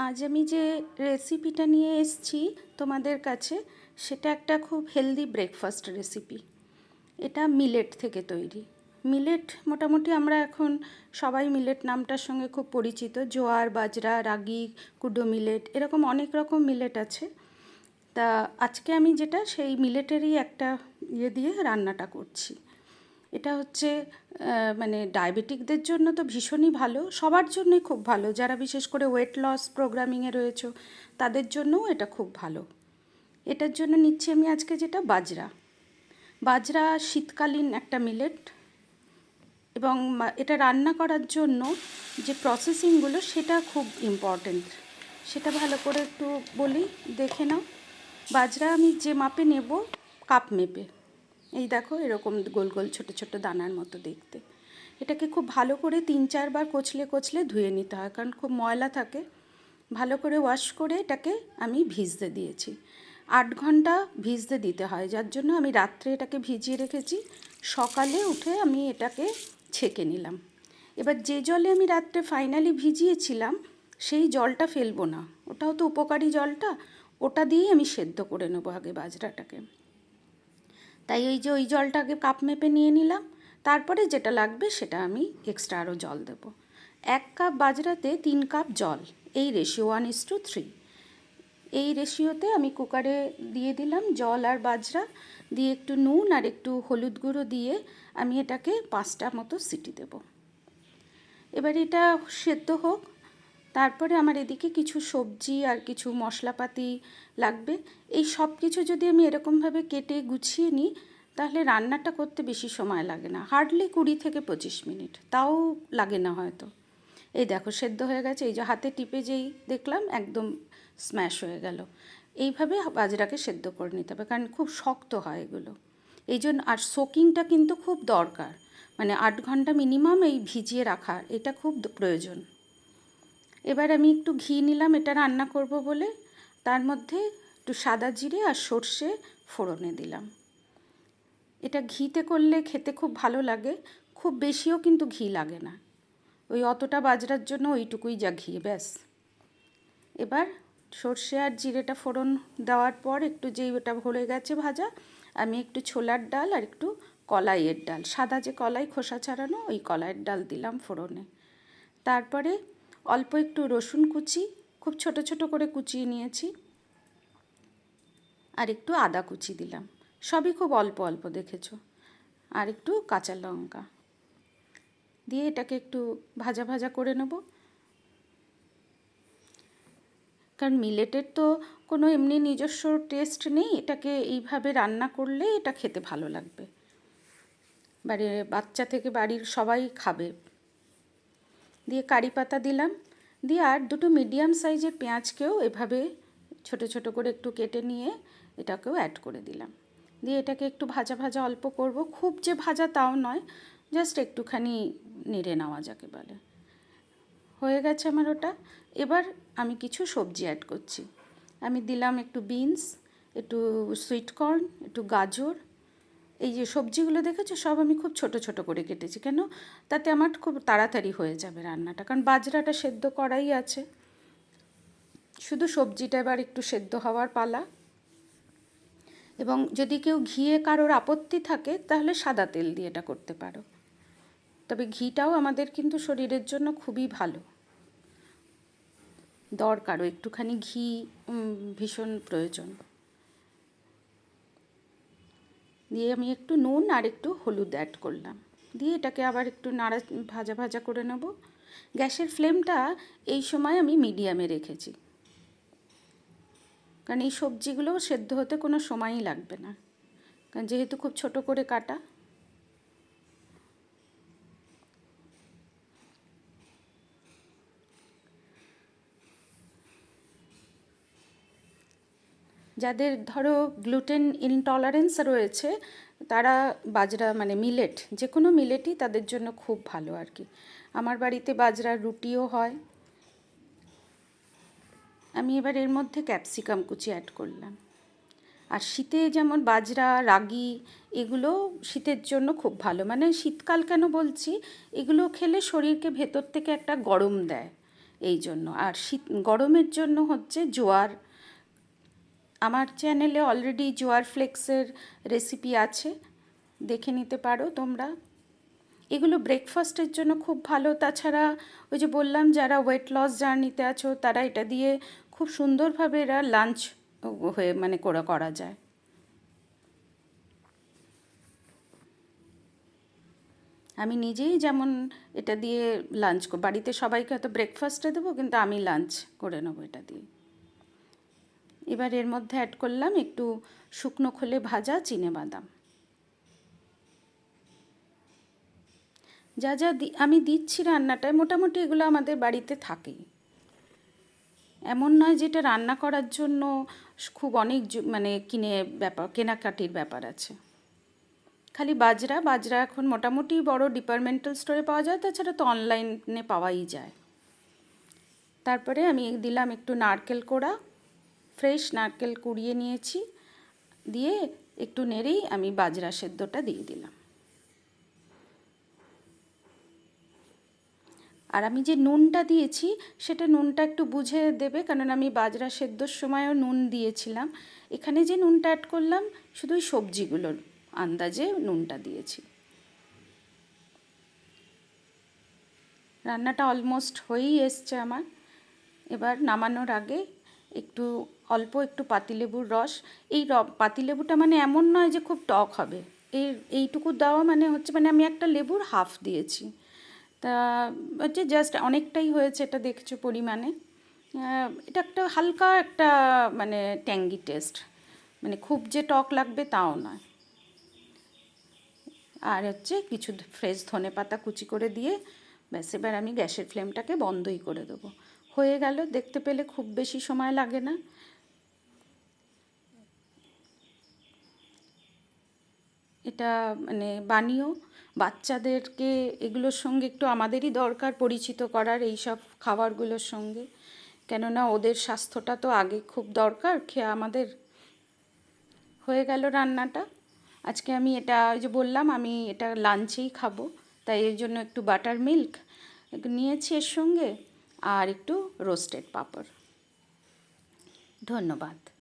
আজ আমি যে রেসিপিটা নিয়ে এসেছি তোমাদের কাছে সেটা একটা খুব হেলদি ব্রেকফাস্ট রেসিপি। এটা মিলেট থেকে তৈরি। মিলেট মোটামুটি আমরা এখন সবাই মিলেট নামটার সঙ্গে খুব পরিচিত। জোয়ার, বাজরা, রাগি, কুডো মিলেট, এরকম অনেক রকম মিলেট আছে। তা আজকে আমি যেটা সেই মিলেটেরই একটা দিয়ে রান্নাটা করছি। এটা হচ্ছে মানে ডায়াবেটিকদের জন্য তো ভীষণই ভালো, সবার জন্যই খুব ভালো। যারা বিশেষ করে ওয়েট লস প্রোগ্রামিংয়ে রয়েছে তাদের জন্যও এটা খুব ভালো। এটার জন্য নিচ্ছি আমি আজকে যেটা বাজরা। বাজরা শীতকালীন একটা মিলেট, এবং এটা রান্না করার জন্য যে প্রসেসিংগুলো সেটা খুব ইম্পর্টেন্ট। সেটা ভালো করে একটু বলি, দেখে নাও। বাজরা আমি যে মাপে নেব, কাপ মেপে, এই দেখো এরকম গোল গোল ছোট ছোট দানার মতো দেখতে। এটাকে খুব ভালো করে 3-4 বার কচলে কচলে ধুয়ে নিতে হয়, কারণ খুব ময়লা থাকে। ভালো করে ওয়াশ করে এটাকে আমি ভিজতে দিয়েছি। 8 ঘন্টা ভিজতে দিতে হয়, যার জন্য আমি রাত্রে এটাকে ভিজিয়ে রেখেছি। সকালে উঠে আমি এটাকে ছেঁকে নিলাম। এবার যে জলে আমি রাত্রে ফাইনালি ভিজিয়েছিলাম সেই জলটা ফেলবো না, ওটাও তো উপকারী জলটা, ওটা দিয়েই আমি সেদ্ধ করে নেবো আগে বাজরাটাকে। তাই ওই জলটাকে কাপ মেপে নিয়ে নিলাম। তারপরে যেটা লাগবে সেটা আমি এক্সট্রা আরও জল দেব। 1 কাপ বাজরাতে 3 কাপ জল, এই রেশিও 1:3। এই রেশিওতে আমি কুকারে দিয়ে দিলাম জল আর বাজরা দিয়ে, একটু নুন আর একটু হলুদ গুঁড়ো দিয়ে আমি এটাকে 5টা মতো সিটি দেব। এবার এটা সেদ্ধ হোক। তারপরে আমার এদিকে কিছু সবজি আর কিছু মশলাপাতি লাগবে। এই সব কিছু যদি আমি এরকমভাবে কেটে গুছিয়ে নিই তাহলে রান্নাটা করতে বেশি সময় লাগে না, হার্ডলি 20 থেকে 25 মিনিট, তাও লাগে না হয়তো। এই দেখো সেদ্ধ হয়ে গেছে, এই যে হাতে টিপে যেই দেখলাম একদম স্ম্যাশ হয়ে গেল। এইভাবে বাজরাকে সেদ্ধ করে নিতে হবে, কারণ খুব শক্ত হয় এগুলো। এই জন্য আর সোকিংটা কিন্তু খুব দরকার, মানে 8 ঘন্টা মিনিমাম এই ভিজিয়ে রাখা, এটা খুব প্রয়োজন। এবার আমি একটু ঘি নিলাম এটা রান্না করব বলে, তার মধ্যে একটু সাদা জিরে আর সর্ষে ফোড়নে দিলাম। এটা ঘিতে করলে খেতে খুব ভালো লাগে, খুব বেশিও কিন্তু ঘি লাগে না। ওই অতটা বাজরার জন্য ওইটুকুই যা ঘি, ব্যাস। এবার সর্ষে আর জিরেটা ফোড়ন দেওয়ার পর একটু যেই ওটা হয়ে গেছে ভাজা, আমি একটু ছোলার ডাল আর একটু কলাইয়ের ডাল, সাদা যে কলাই খোসা ছাড়ানো, ওই কলাইয়ের ডাল দিলাম ফোড়নে। তারপরে অল্প একটু রসুন কুচি, খুব ছোট ছোট করে কুচিয়ে নিয়েছি, আর একটু আদা কুচি দিলাম, সবই খুব অল্প অল্প দেখেছো, আর একটু কাঁচা লঙ্কা দিয়ে এটাকে একটু ভাজা ভাজা করে নেব। কারণ মিলেটের তো কোনো এমনি নিজস্ব টেস্ট নেই, এটাকে এইভাবে রান্না করলে এটা খেতে ভালো লাগবে, বাচ্চা থেকে বাড়ির সবাই খাবে। দিয়ে কারি পাতা দিলাম, দিয়ে আর দুটো মিডিয়াম সাইজের পেঁয়াজকেও এভাবে ছোট ছোট করে একটু কেটে নিয়ে এটাকেও অ্যাড করে দিলাম। দিয়ে এটাকে একটু ভাজা ভাজা অল্প করব, খুব যে ভাজা তাও নয়, জাস্ট একটুখানি নেড়ে নেওয়া যাকে বলে। হয়ে গেছে আমার ওটা। এবার আমি কিছু সবজি অ্যাড করছি। আমি দিলাম একটু বিনস, একটু সুইট কর্ন, একটু গাজর। এই যে সবজিগুলো দেখেছো সব আমি খুব ছোট ছোট করে কেটেছি, কেন, তাতে আমার খুব তাড়াতাড়ি হয়ে যাবে রান্নাটা, কারণ বাজরাটা সেদ্ধ করাই আছে। শুধু সবজিটা এবার একটু সেদ্ধ হওয়ার পালা। এবং যদি কেউ ঘিয়ে কারোর আপত্তি থাকে তাহলে সাদা তেল দিয়ে এটা করতে পারো, তবে ঘিটাও আমাদের কিন্তু শরীরের জন্য খুবই ভালো, দরকারও একটুখানি ঘি, ভীষণ প্রয়োজন। দিয়ে আমি একটু নুন আর একটু হলুদ অ্যাড করলাম, দিয়ে এটাকে আবার একটু ভাজা ভাজা করে নেব। গ্যাসের ফ্লেমটা এই সময় আমি মিডিয়ামে রেখেছি, কারণ এই সবজিগুলো সেদ্ধ হতে কোনো সময়ই লাগবে না, কারণ যেহেতু খুব ছোট করে কাটা। যাদের ধরো গ্লুটেন ইনটলারেন্স রয়েছে তারা বাজরা মানে মিলেট, যে কোনো মিলেটই তাদের জন্য খুব ভালো আর কি। আমার বাড়িতে বাজরার রুটিও হয়। আমি এবার এর মধ্যে ক্যাপসিকাম কুচি অ্যাড করলাম। আর শীতে যেমন বাজরা, রাগি, এগুলো শীতের জন্য খুব ভালো, মানে শীতকাল কেন বলছি, এগুলো খেলে শরীরকে ভেতর থেকে একটা গরম দেয়, এই জন্য। আর গরমের জন্য হচ্ছে জোয়ার। আমার চ্যানেলে অলরেডি জোয়ার ফ্লেক্সের রেসিপি আছে, দেখে নিতে পারো তোমরা। এগুলো ব্রেকফাস্টের জন্য খুব ভালো। তাছাড়া ওই যে বললাম, যারা ওয়েট লস জার্নিতে আছো তারা এটা দিয়ে খুব সুন্দরভাবে এরা লাঞ্চ হয়ে মানে করা যায়। আমি নিজেই যেমন এটা দিয়ে লাঞ্চ, বাড়িতে সবাইকে হয়তো ব্রেকফাস্টে দেবো, কিন্তু আমি লাঞ্চ করে নেবো এটা দিয়ে। এবার এর মধ্যে অ্যাড করলাম একটু শুকনো খোলে ভাজা চিনেবাদাম। যা যা আমি দিচ্ছি রান্নাটায়, মোটামুটি এগুলো আমাদের বাড়িতে থাকেই। এমন নয় যে এটা রান্না করার জন্য খুব অনেক মানে কেনাকাটির ব্যাপার আছে। খালি বাজরা এখন মোটামুটি বড় ডিপার্টমেন্টাল স্টোরে পাওয়া যায়, তাছাড়া তো অনলাইনে পাওয়াই যায়। তারপরে আমি দিলাম একটু নারকেল কোড়া, ফ্রেশ নারকেল কুড়িয়ে নিয়েছি, দিয়ে একটু নেড়েই আমি বাজরা সেদ্ধটা দিয়ে দিলাম। আর আমি যে নুনটা দিয়েছি সেটা নুনটা একটু বুঝে দেবে, কারণ আমি বাজরা সেদ্ধর সময়ও নুন দিয়েছিলাম। এখানে যে নুনটা অ্যাড করলাম শুধুই সবজিগুলোর আন্দাজে নুনটা দিয়েছি। রান্নাটা অলমোস্ট হয়েই এসছে আমার। এবার নামানোর আগে একটু পাতিলেবুর রস, পাতিলেবুটা মানে এমন নয় যে খুব টক হবে, এইটুকু দেওয়া মানে হচ্ছে, মানে আমি একটা লেবুর হাফ দিয়েছি, তা হচ্ছে জাস্ট অনেকটাই হয়েছে, এটা দেখছো পরিমাণে। এটা একটা হালকা একটা মানে ট্যাঙ্গি টেস্ট, মানে খুব যে টক লাগবে তাও নয়। আর হচ্ছে কিছু ফ্রেশ ধনেপাতা কুচি করে দিয়ে ব্যাস, এবার আমি গ্যাসের ফ্লেমটাকে বন্ধই করে দেবো। হয়ে গেল, দেখতে পেলে খুব বেশি সময় লাগে না। এটা মানে বানিও, বাচ্চাদেরকে এগুলোর সঙ্গে একটু আমাদেরই দরকার পরিচিত করার এই সব খাবারগুলোর সঙ্গে, কেননা ওদের স্বাস্থ্যটা তো আগে খুব দরকার খেয়ে আমাদের। হয়ে গেল রান্নাটা। আজকে আমি এটা ওই যে বললাম আমি এটা লাঞ্চেই খাবো, তাই এর জন্য একটু বাটার মিল্ক নিয়েছি এর সঙ্গে, আর একটু রোস্টেড পাঁপড়। ধন্যবাদ।